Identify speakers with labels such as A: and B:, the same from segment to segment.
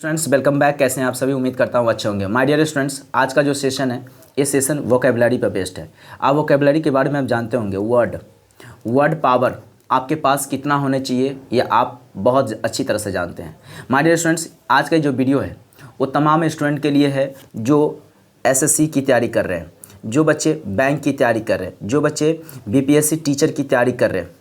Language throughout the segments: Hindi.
A: Students welcome back. कैसे हैं आप सभी? उम्मीद करता हूँ अच्छे होंगे। माय डियर स्टूडेंट्स, आज का जो सेशन है ये सेशन वोकेबलरी पर बेस्ड है। आप वोकेबलरी के बारे में आप जानते होंगे। वर्ड पावर आपके पास कितना होने चाहिए ये आप बहुत अच्छी तरह से जानते हैं। माय डियर स्टूडेंट्स, आज का जो वीडियो है वो तमाम स्टूडेंट के लिए है जो एसएससी की तैयारी कर रहे हैं, जो बच्चे बैंक की तैयारी कर रहे हैं, जो बच्चे बीपीएससी टीचर की तैयारी कर रहे हैं,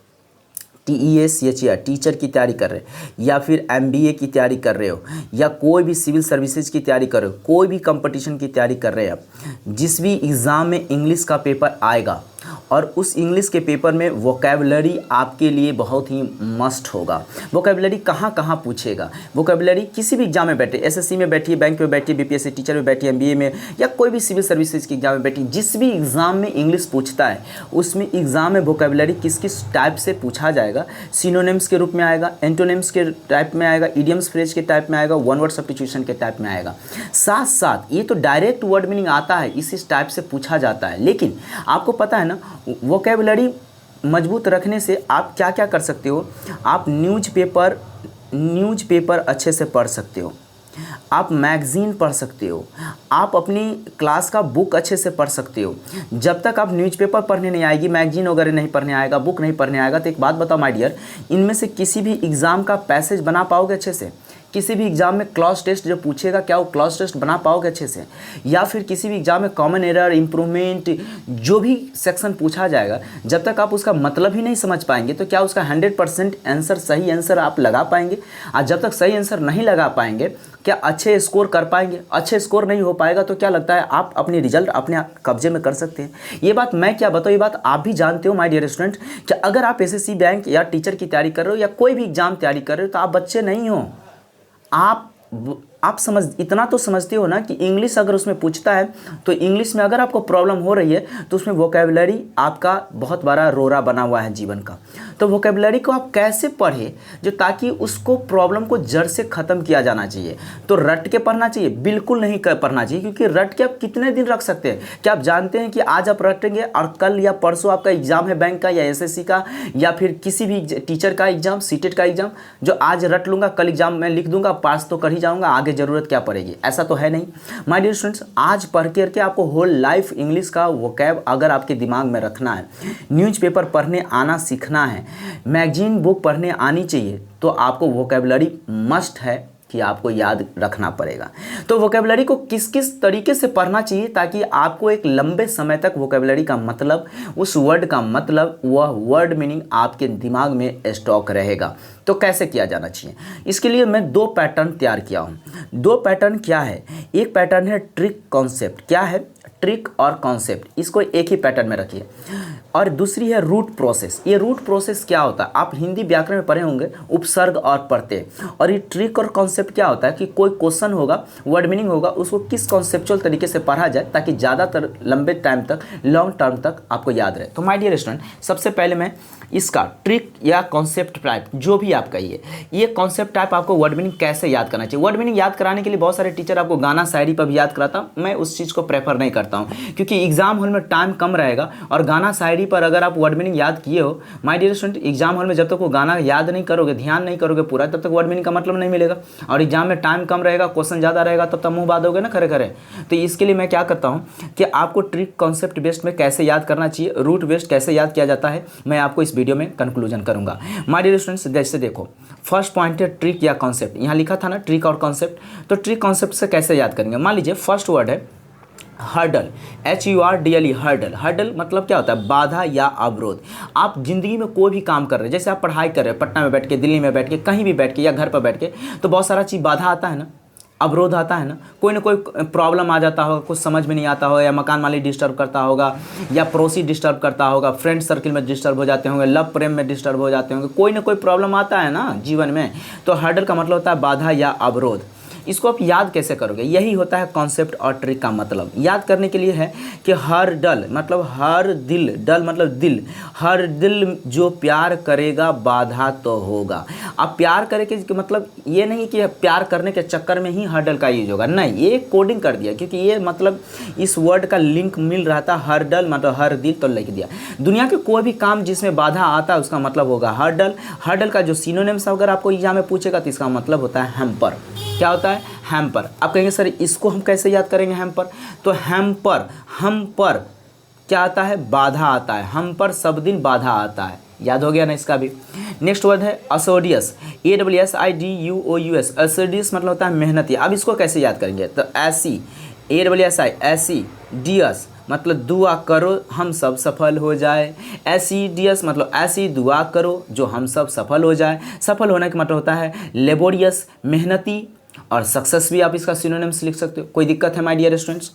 A: TES टीचर की तैयारी कर रहे हो, या फिर MBA की तैयारी कर रहे हो, या कोई भी सिविल सर्विसेज की तैयारी कर रहे हो, कोई भी कंपटीशन की तैयारी कर रहे हैं आप। जिस भी एग्ज़ाम में इंग्लिश का पेपर आएगा और उस इंग्लिश के पेपर में वोकेबलरी आपके लिए बहुत ही मस्ट होगा। वोकेबलरी कहाँ कहाँ पूछेगा? वोकेबलरी किसी भी एग्जाम में बैठे, एसएससी में बैठिए, बैंक में बैठिए, बीपीएससी टीचर में बैठिए, MBA में, या कोई भी सिविल सर्विसेज के एग्जाम में बैठिए, जिस भी एग्ज़ाम में इंग्लिश पूछता है उसमें एग्ज़ाम में वोकेबलरी किस किस टाइप से पूछा जाएगा। सिनोनिम्स के रूप में आएगा, एंटोनिम्स के टाइप में आएगा, इडियम्स फ्रेज के टाइप में आएगा, वन वर्ड सब्स्टिट्यूशन के टाइप में आएगा। साथ साथ ये तो डायरेक्ट वर्ड मीनिंग आता है, इस टाइप से पूछा जाता है। लेकिन आपको पता है ना, वोकेबलरी मजबूत रखने से आप क्या क्या कर सकते हो? आप न्यूज़पेपर अच्छे से पढ़ सकते हो, आप मैगज़ीन पढ़ सकते हो, आप अपनी क्लास का बुक अच्छे से पढ़ सकते हो। जब तक आप न्यूज़पेपर पढ़ने नहीं आएगी, मैगज़ीन वगैरह नहीं पढ़ने आएगा, बुक नहीं पढ़ने आएगा, तो एक बात बताओ माय डियर, इनमें से किसी भी एग्ज़ाम का पैसेज बना पाओगे अच्छे से? किसी भी एग्ज़ाम में क्लॉज टेस्ट जो पूछेगा, क्या वो क्लॉज टेस्ट बना पाओगे अच्छे से? या फिर किसी भी एग्ज़ाम में कॉमन एरर, इम्प्रूवमेंट, जो भी सेक्शन पूछा जाएगा, जब तक आप उसका मतलब ही नहीं समझ पाएंगे तो क्या उसका 100% आंसर, सही आंसर आप लगा पाएंगे? और जब तक सही आंसर नहीं लगा पाएंगे, क्या अच्छे स्कोर कर पाएंगे? अच्छे स्कोर नहीं हो पाएगा तो क्या लगता है आप अपनी रिजल्ट अपने कब्जे में कर सकते हैं? ये बात मैं क्या बताऊँ, ये बात आप भी जानते हो माय डियर स्टूडेंट, कि अगर आप एसएससी, बैंक या टीचर की तैयारी कर रहे हो या कोई भी एग्ज़ाम तैयारी कर रहे हो तो आप बच्चे नहीं हो। आप इतना तो समझते हो ना कि इंग्लिश अगर उसमें पूछता है तो इंग्लिश में अगर आपको प्रॉब्लम हो रही है तो उसमें वोकेबलरी आपका बहुत बड़ा रोरा बना हुआ है जीवन का। तो वोकेबलरी को आप कैसे पढ़े जो ताकि उसको प्रॉब्लम को जड़ से ख़त्म किया जाना चाहिए। तो रट के पढ़ना चाहिए? बिल्कुल नहीं पढ़ना चाहिए, क्योंकि रट के आप कितने दिन रख सकते हैं? क्या आप जानते हैं कि आज आप रटेंगे और कल या परसों आपका एग्ज़ाम है बैंक का या एसएससी का या फिर किसी भी टीचर का एग्ज़ाम, सीटेट का एग्ज़ाम, जो आज रट लूँगा कल एग्ज़ाम में लिख दूंगा, पास तो कर ही जाऊँगा, आगे ज़रूरत क्या पड़ेगी? ऐसा तो है नहीं माय डियर स्टूडेंट्स। आज पढ़ करके आपको होल लाइफ इंग्लिश का वोकैब अगर आपके दिमाग में रखना है, न्यूज़पेपर पढ़ने आना सीखना है, मैगजीन बुक पढ़ने आनी चाहिए, तो आपको वोकैबलरी मस्ट है कि आपको याद रखना पड़ेगा। तो वोकेबलरी को किस किस तरीके से पढ़ना चाहिए ताकि आपको एक लंबे समय तक वोकेबलरी का मतलब, उस वर्ड का मतलब, वह वर्ड मीनिंग आपके दिमाग में स्टॉक रहेगा। तो कैसे किया जाना चाहिए? इसके लिए मैं 2 पैटर्न तैयार किया हूँ। 2 पैटर्न क्या है? एक पैटर्न है ट्रिक कॉन्सेप्ट। क्या है? ट्रिक और कॉन्सेप्ट, इसको एक ही पैटर्न में रखिए। और दूसरी है रूट प्रोसेस। ये रूट प्रोसेस क्या होता है? आप हिंदी व्याकरण में पढ़े होंगे, उपसर्ग और प्रत्यय। और ये ट्रिक और कॉन्सेप्ट क्या होता है कि कोई क्वेश्चन होगा, वर्ड मीनिंग होगा, उसको किस कॉन्सेप्चुअल तरीके से पढ़ा जाए ताकि ज़्यादातर लंबे टाइम तक, लॉन्ग टर्म तक आपको याद रहे। तो माय डियर स्टूडेंट, सबसे पहले मैं इसका ट्रिक या कॉन्सेप्ट टाइप, जो भी आप कहिए, ये कॉन्सेप्ट टाइप आपको वर्ड मीनिंग कैसे याद करना चाहिए। वर्ड मीनिंग याद कराने के लिए बहुत सारे टीचर आपको गाना शायरी पर भी याद कराता, मैं उस चीज़ को प्रेफर नहीं करता हूँ, क्योंकि एग्जाम हॉल में टाइम कम रहेगा और गाना शायरी पर अगर आप वर्ड मीनिंग याद किए हो, my dear student, exam hall में जब तक वो गाना याद नहीं करोगे, ध्यान नहीं करोगे पूरा, तब तक वर्ड मीनिंग का मतलब नहीं मिलेगा। और एग्जाम में टाइम कम रहेगा, क्वेश्चन ज़्यादा रहेगा, तब तक मुँह बांधोगे ना खरे खरे। तो इसके लिए मैं क्या करता हूँ कि आपको ट्रिक कॉन्सेप्ट बेस्ड में कैसे याद करना चाहिए, रूट बेस्ड कैसे याद किया जाता है, मैं आपको इस वीडियो में कंक्लूजन करूंगा। माय डियर स्टूडेंट्स, जैसे देखो, फर्स्ट पॉइंट है ट्रिक या कॉन्सेप्ट। यहाँ लिखा था ना ट्रिक और कॉन्सेप्ट, तो ट्रिक कॉन्सेप्ट से कैसे याद करेंगे? मान लीजिए फर्स्ट वर्ड है हर्डल, HURDLE, हर्डल। हर्डल मतलब क्या होता है? बाधा या अवरोध। आप जिंदगी में कोई भी काम कर रहे हैं, जैसे आप पढ़ाई कर रहे हैं, पटना में बैठ के, दिल्ली में बैठ के, कहीं भी बैठ के या घर पर बैठ के, तो बहुत सारा चीज़ बाधा आता है ना, अवरोध आता है ना। कोई प्रॉब्लम आ जाता होगा, कुछ समझ में नहीं आता होगा, या मकान मालिक डिस्टर्ब करता होगा, या पड़ोसी डिस्टर्ब करता होगा, फ्रेंड सर्किल में डिस्टर्ब हो जाते होंगे, लव प्रेम में डिस्टर्ब हो जाते होंगे, कोई ना कोई प्रॉब्लम आता है ना जीवन में। तो हर्डल का मतलब होता है बाधा या अवरोध। इसको आप याद कैसे करोगे? यही होता है कॉन्सेप्ट और ट्रिक का मतलब। याद करने के लिए है कि हर डल मतलब हर दिल, डल मतलब दिल, हर दिल जो प्यार करेगा बाधा तो होगा। अब प्यार करे के मतलब ये नहीं कि प्यार करने के चक्कर में ही हर डल का यूज होगा, नहीं, ये कोडिंग कर दिया, क्योंकि ये मतलब इस वर्ड का लिंक मिल रहा था, हर डल मतलब हर दिल, तो लिख दिया। दुनिया के कोई भी काम जिसमें बाधा आता है उसका मतलब होगा हर डल। हर डल का जो सिनोनिम्स अगर आपको एग्जाम में पूछेगा तो इसका मतलब होता है हैम्पर। क्या होता है? हैम्पर। आप कहेंगे सर इसको हम कैसे याद करेंगे हैम्पर? तो हैम्पर, हम पर क्या आता है? बाधा आता है। हम पर सब दिन बाधा आता है। याद हो गया ना इसका भी। नेक्स्ट वर्ड है असोडियस, ASSIDUOUS। असोडियस मतलब होता है मेहनती। अब इसको कैसे याद करेंगे? तो ऐसी, ASSI ऐसी, डियस मतलब दुआ करो हम सब सफल हो जाए। ऐसी डियस मतलब ऐसी दुआ करो जो हम सब सफल हो जाए। सफल होने का मतलब होता है लेबोरियस, मेहनती। और सक्सेस भी आप इसका सिनोनिम्स लिख सकते हो। कोई दिक्कत है माय डियर स्टूडेंट्स?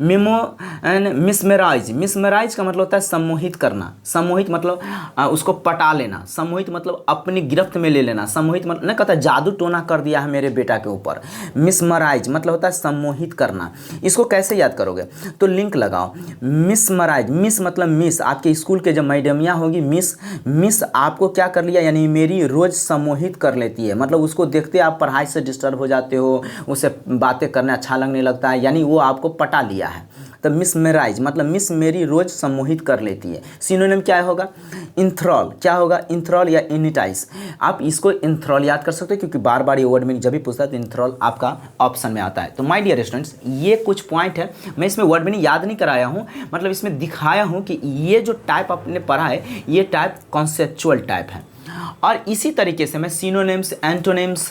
A: मिमो एंड मिसमेराइज, मिसमेराइज का मतलब होता है सम्मोहित करना। सम्मोहित मतलब उसको पटा लेना। सम्मोहित मतलब अपनी गिरफ्त में ले लेना। सम्मोहित मतलब नहीं कहता जादू टोना कर दिया है मेरे बेटा के ऊपर। मिसमराइज मतलब होता है सम्मोहित करना। इसको कैसे याद करोगे? तो लिंक लगाओ, मिसमराइज। मिस मतलब मिस, आपके स्कूल के जब मैडमियाँ होगी मिस, मिस आपको क्या कर लिया यानी मेरी रोज़ सम्मोहित कर लेती है। मतलब उसको देखते आप पढ़ाई से डिस्टर्ब हो जाते हो, उसे बातें करने अच्छा लगने लगता है, यानी वो आपको पटा लिया है। तो मिसमेराइज मतलब मिस मेरी रोज सम्मोहित कर लेती है। सिनोनिम क्या होगा? इंथ्रॉल। क्या होगा? इंथ्रॉल या इनिटाइज। आप इसको इंथ्रॉल याद कर सकते हो क्योंकि बार बार ये वर्ड में जब भी पूछता है तो इंथ्रॉल आपका ऑप्शन में आता है। तो माय डियर स्टूडेंट्स, ये कुछ पॉइंट है। मैं इसमें वर्ड में याद नहीं कराया हूँ, मतलब इसमें दिखाया हूँ कि ये जो टाइप आपने पढ़ा है ये टाइप कॉन्सेप्चुअल टाइप है। और इसी तरीके से मैं synonyms, antonyms,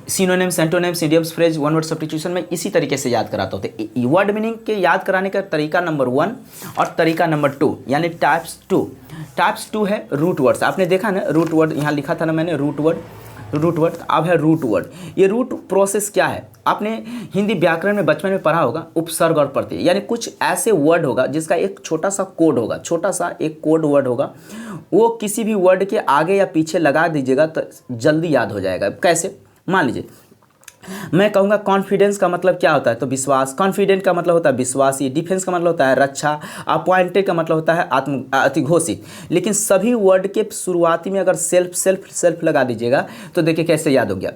A: synonyms, antonyms, idioms, phrase, one word substitution में इसी तरीके से याद कराता हूँ। तो वर्ड मीनिंग के याद कराने का तरीका नंबर 1 और तरीका नंबर 2 यानी टाइप्स 2। टाइप्स 2 है रूट वर्ड्स। आपने देखा ना रूट वर्ड, यहाँ लिखा था ना मैंने रूट वर्ड, रूट वर्ड। अब है रूट वर्ड। ये रूट प्रोसेस क्या है? आपने हिंदी व्याकरण में बचपन में पढ़ा होगा उपसर्ग और प्रत्यय, यानी कुछ ऐसे वर्ड होगा जिसका एक छोटा सा कोड होगा, छोटा सा एक कोड वर्ड होगा। वो किसी भी वर्ड के आगे या पीछे लगा दीजिएगा तो जल्दी याद हो जाएगा। कैसे? मान लीजिए मैं कहूँगा कॉन्फिडेंस का मतलब क्या होता है? तो विश्वास। कॉन्फिडेंट का मतलब होता है विश्वासी। डिफेंस का मतलब होता है रक्षा। अपॉइंटेड का मतलब होता है अतिघोषित। लेकिन सभी वर्ड के शुरुआती में अगर सेल्फ सेल्फ सेल्फ लगा दीजिएगा तो देखिए कैसे याद हो गया।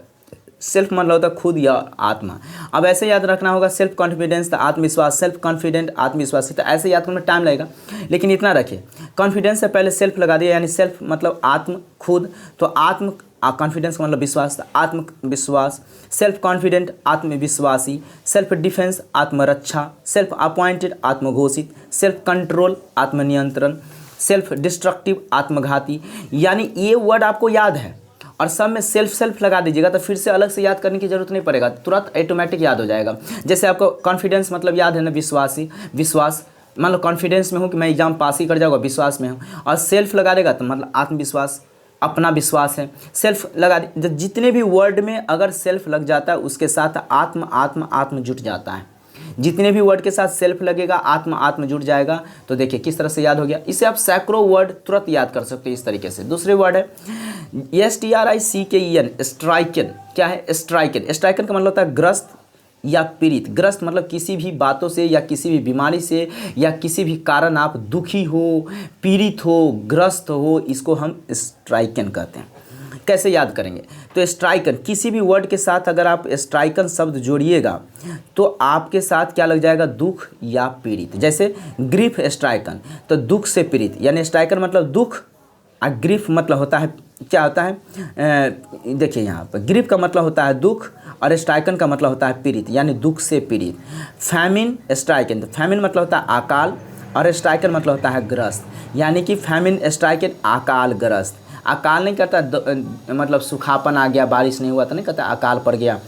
A: सेल्फ मतलब होता है खुद या आत्मा। अब ऐसे याद रखना होगा सेल्फ कॉन्फिडेंस तो आत्मविश्वास, सेल्फ कॉन्फिडेंट आत्मविश्वासी, तो ऐसे याद करने में टाइम लगेगा। लेकिन इतना रखिए कॉन्फिडेंस से पहले सेल्फ लगा दिया यानी सेल्फ मतलब आत्म, खुद। तो आत्म कॉन्फिडेंस का मतलब विश्वास, आत्मविश्वास। सेल्फ कॉन्फिडेंट आत्मविश्वासी। सेल्फ डिफेंस आत्मरक्षा। सेल्फ अपॉइंटेड आत्मघोषित। सेल्फ कंट्रोल आत्मनियंत्रण। सेल्फ डिस्ट्रक्टिव आत्मघाती। यानी ये वर्ड आपको याद है और सब में सेल्फ सेल्फ लगा दीजिएगा तो फिर से अलग से याद करने की जरूरत नहीं पड़ेगा, तुरंत ऑटोमेटिक याद हो जाएगा। जैसे आपको कॉन्फिडेंस मतलब याद है ना विश्वासी, विश्वास। मान लो कॉन्फिडेंस में हूँ कि मैं एग्जाम पास ही कर जाऊँगा, विश्वास में हूँ। और सेल्फ लगा देगा तो मतलब आत्मविश्वास, अपना विश्वास है। सेल्फ लगा जितने भी वर्ड में अगर सेल्फ लग जाता है उसके साथ आत्म आत्म आत्म जुट जाता है। जितने भी वर्ड के साथ सेल्फ लगेगा आत्म आत्म जुड़ जाएगा। तो देखिए किस तरह से याद हो गया। इसे आप सैकड़ों वर्ड तुरंत याद कर सकते हैं इस तरीके से। दूसरे वर्ड है STRICKEN, स्ट्राइकन। क्या है? स्ट्राइकन। स्ट्राइकन का मतलब होता है ग्रस्त या पीड़ित। ग्रस्त मतलब किसी भी बातों से या किसी भी बीमारी से या किसी भी कारण आप दुखी हो, पीड़ित हो, ग्रस्त हो, इसको हम स्ट्राइकन कहते हैं। कैसे याद करेंगे? तो स्ट्राइकन, किसी भी वर्ड के साथ अगर आप स्ट्राइकन शब्द जोड़िएगा तो आपके साथ क्या लग जाएगा? दुख या पीड़ित। जैसे ग्रीफ स्ट्राइकन तो दुख से पीड़ित, यानी स्ट्राइकन मतलब दुख और ग्रीफ मतलब होता है क्या होता है? देखिए यहाँ पर ग्रीफ का मतलब होता है दुख और स्ट्राइकन का मतलब होता है पीड़ित, यानी दुख से पीड़ित। फैमिन स्ट्राइकन, तो फैमिन मतलब होता है अकाल और स्ट्राइकन मतलब होता है ग्रस्त, यानी कि फैमिन स्ट्राइकन अकाल ग्रस्त। अकाल नहीं कहता मतलब सूखापन आ गया, बारिश नहीं हुआ तो नहीं कहता अकाल पड़ गया।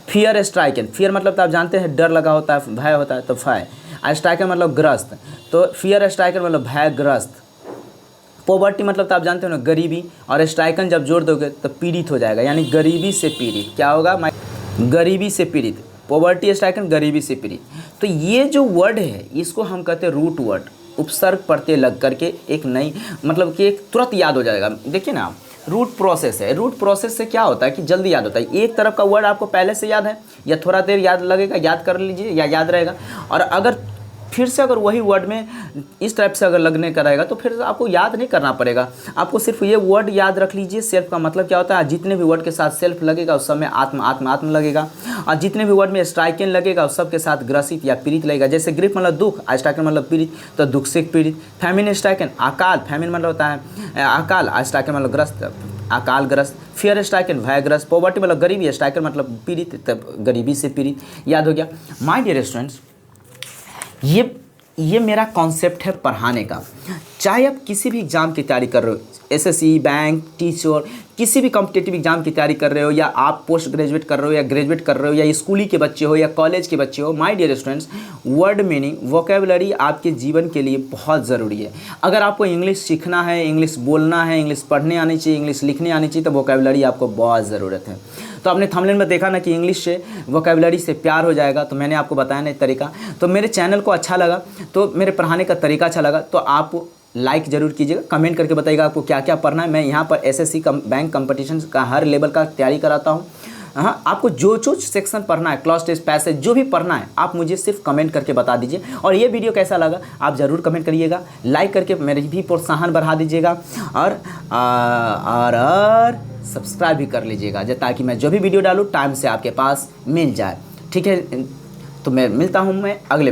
A: फियर स्ट्राइकन, फियर मतलब तो आप जानते हैं डर लगा होता है, भय होता है, तो भय। स्ट्राइकन मतलब ग्रस्त, तो फियर स्ट्राइकन मतलब भयग्रस्त। पॉवर्टी मतलब तो आप जानते हो ना गरीबी, और स्ट्राइकन जब जोड़ दोगे तो पीड़ित हो जाएगा, यानी गरीबी से पीड़ित। क्या होगा? गरीबी से पीड़ित। पॉवर्टी स्ट्राइकन गरीबी से पीड़ित। तो ये जो वर्ड है इसको हम कहते हैं रूट वर्ड। उपसर्ग प्रत्यय लग करके एक नई मतलब कि एक तुरंत याद हो जाएगा। देखिए ना रूट प्रोसेस है। रूट प्रोसेस से क्या होता है कि जल्दी याद होता है। एक तरफ का वर्ड आपको पहले से याद है या थोड़ा देर याद लगेगा, याद कर लीजिए या याद रहेगा। और अगर फिर से अगर वही वर्ड में इस टाइप से अगर लगने का रहेगा तो फिर आपको याद नहीं करना पड़ेगा। आपको सिर्फ ये वर्ड याद रख लीजिए। सेल्फ का मतलब क्या होता है? जितने भी वर्ड के साथ सेल्फ लगेगा उस सब में आत्म आत्म आत्म लगेगा, और जितने भी वर्ड में स्ट्राइकन लगेगा उस सब के साथ ग्रसित या पीड़ित लगेगा। जैसे ग्रीफ मतलब दुख, स्ट्राइकन मतलब पीड़ित, तो दुख से पीड़ित। फैमिन स्ट्राइकन अकाल, फैमिन मतलब होता है अकाल, स्ट्राइकन मतलब ग्रस्त, अकालग्रस्त, फियर स्ट्राइकन भयग्रस्त, पॉवर्टी मतलब गरीबी, स्ट्राइकन मतलब पीड़ित, तब गरीबी से पीड़ित, याद हो गया। माय डियर स्टूडेंट्स, ये मेरा कॉन्सेप्ट है पढ़ाने का। चाहे आप किसी भी एग्ज़ाम की तैयारी कर रहे हो, एसएससी, बैंक, टीचर, किसी भी कॉम्पिटिटिव एग्जाम की तैयारी कर रहे हो, या आप पोस्ट ग्रेजुएट कर रहे हो, या ग्रेजुएट कर रहे हो, या स्कूली के बच्चे हो, या कॉलेज के बच्चे हो, my dear students, word meaning, vocabulary आपके जीवन के लिए बहुत ज़रूरी है। अगर आपको इंग्लिश सीखना है, इंग्लिश बोलना है, इंग्लिश पढ़ने आनी चाहिए, इंग्लिश लिखने आनी चाहिए, तो वोकेबलरी आपको बहुत ज़रूरत है। तो आपने थंबनेल में देखा ना कि इंग्लिश से, वोकेबलरी से प्यार हो जाएगा, तो मैंने आपको बताया ना तरीका। तो मेरे चैनल को अच्छा लगा, तो मेरे पढ़ाने का तरीका अच्छा लगा, तो आप लाइक ज़रूर कीजिएगा, कमेंट करके बताइएगा आपको क्या क्या पढ़ना है। मैं यहाँ पर एसएससी बैंक कंपटीशन का हर लेवल का तैयारी कराता हूँ। हाँ, आपको जो सेक्शन पढ़ना है, क्लॉज टेस्ट, पैसेज, जो भी पढ़ना है, आप मुझे सिर्फ कमेंट करके बता दीजिए। और ये वीडियो कैसा लगा आप ज़रूर कमेंट करिएगा, लाइक करके मेरी भी प्रोत्साहन बढ़ा दीजिएगा, और सब्सक्राइब भी कर लीजिएगा, ताकि मैं जो भी वीडियो डालूँ टाइम से आपके पास मिल जाए। ठीक है, तो मैं मिलता हूँ मैं अगले